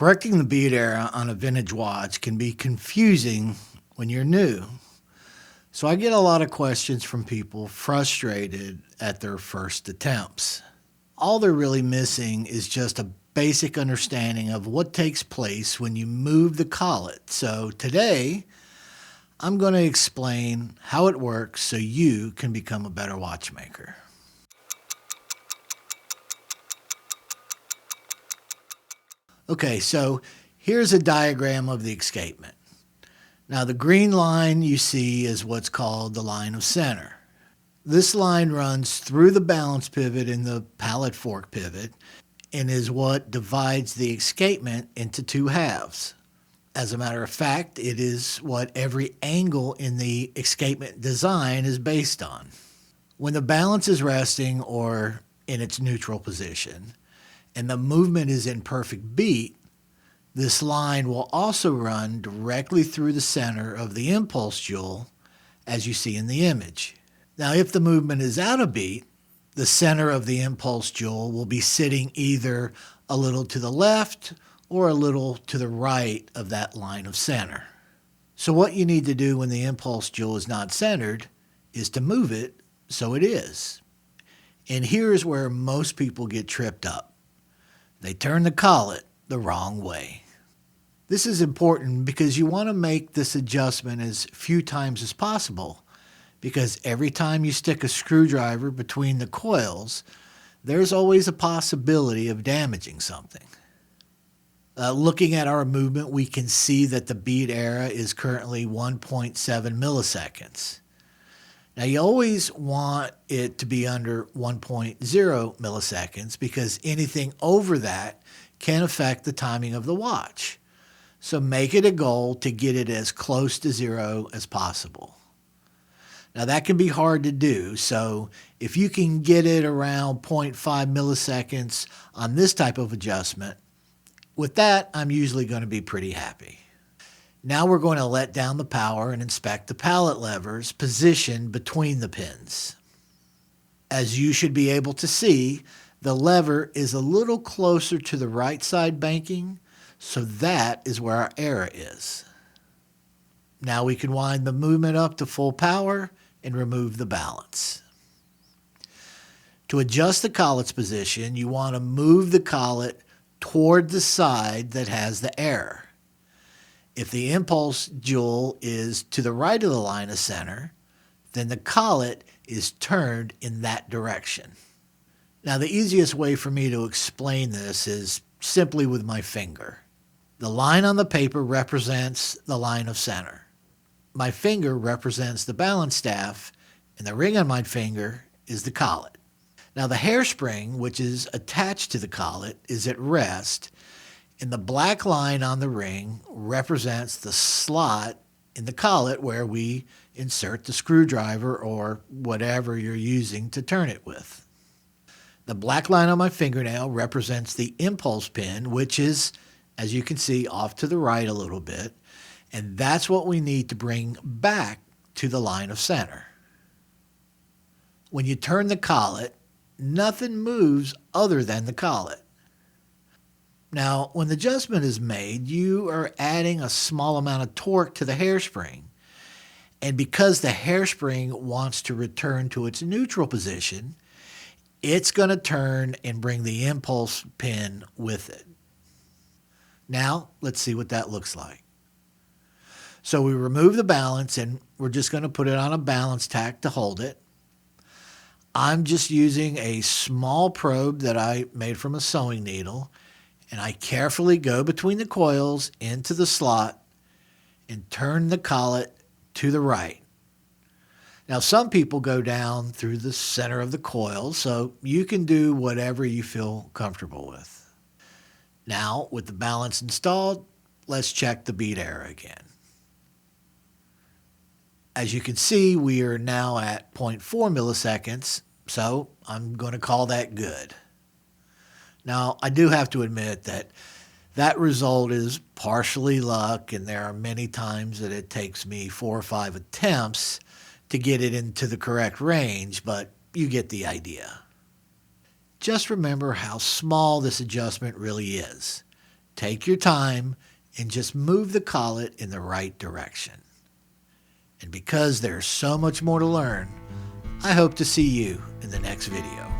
Correcting the bead error on a vintage watch can be confusing when you're new. So I get a lot of questions from people frustrated at their first attempts. All they're really missing is just a basic understanding of what takes place when you move the collet. So today, I'm going to explain how it works so you can become a better watchmaker. Okay, so here's a diagram of the escapement. Now the green line you see is what's called the line of center. This line runs through the balance pivot in the pallet fork pivot and is what divides the escapement into two halves. As a matter of fact, it is what every angle in the escapement design is based on. When the balance is resting or in its neutral position and the movement is in perfect beat, this line will also run directly through the center of the impulse jewel, as you see in the image. Now, if the movement is out of beat, the center of the impulse jewel will be sitting either a little to the left or a little to the right of that line of center. So what you need to do when the impulse jewel is not centered is to move it so it is. And here's where most people get tripped up. They turn the collet the wrong way. This is important because you want to make this adjustment as few times as possible, because every time you stick a screwdriver between the coils, there's always a possibility of damaging something. Looking at our movement, we can see that the bead error is currently 1.7 milliseconds. Now you always want it to be under 1.0 milliseconds because anything over that can affect the timing of the watch. So make it a goal to get it as close to zero as possible. Now that can be hard to do, so if you can get it around 0.5 milliseconds on this type of adjustment, with that, I'm usually going to be pretty happy. Now we're going to let down the power and inspect the pallet levers positioned between the pins. As you should be able to see, the lever is a little closer to the right side banking, so that is where our error is. Now we can wind the movement up to full power and remove the balance. To adjust the collet's position, you want to move the collet toward the side that has the error. If the impulse jewel is to the right of the line of center, then the collet is turned in that direction. Now the easiest way for me to explain this is simply with my finger. The line on the paper represents the line of center. My finger represents the balance staff, and the ring on my finger is the collet. Now the hairspring, which is attached to the collet, is at rest, and the black line on the ring represents the slot in the collet where we insert the screwdriver or whatever you're using to turn it with. The black line on my fingernail represents the impulse pin, which is, as you can see, off to the right a little bit, and that's what we need to bring back to the line of center. When you turn the collet, nothing moves other than the collet. Now, when the adjustment is made, you are adding a small amount of torque to the hairspring, and because the hairspring wants to return to its neutral position, it's going to turn and bring the impulse pin with it. Now, let's see what that looks like. So we remove the balance and we're just going to put it on a balance tack to hold it. I'm just using a small probe that I made from a sewing needle, and I carefully go between the coils into the slot and turn the collet to the right. Now some people go down through the center of the coil, so you can do whatever you feel comfortable with. Now, with the balance installed, let's check the bead error again. As you can see, we are now at 0.4 milliseconds, so I'm going to call that good. Now, I do have to admit that that result is partially luck, and there are many times that it takes me 4 or 5 attempts to get it into the correct range, but you get the idea. Just remember how small this adjustment really is. Take your time and just move the collet in the right direction. And because there's so much more to learn, I hope to see you in the next video.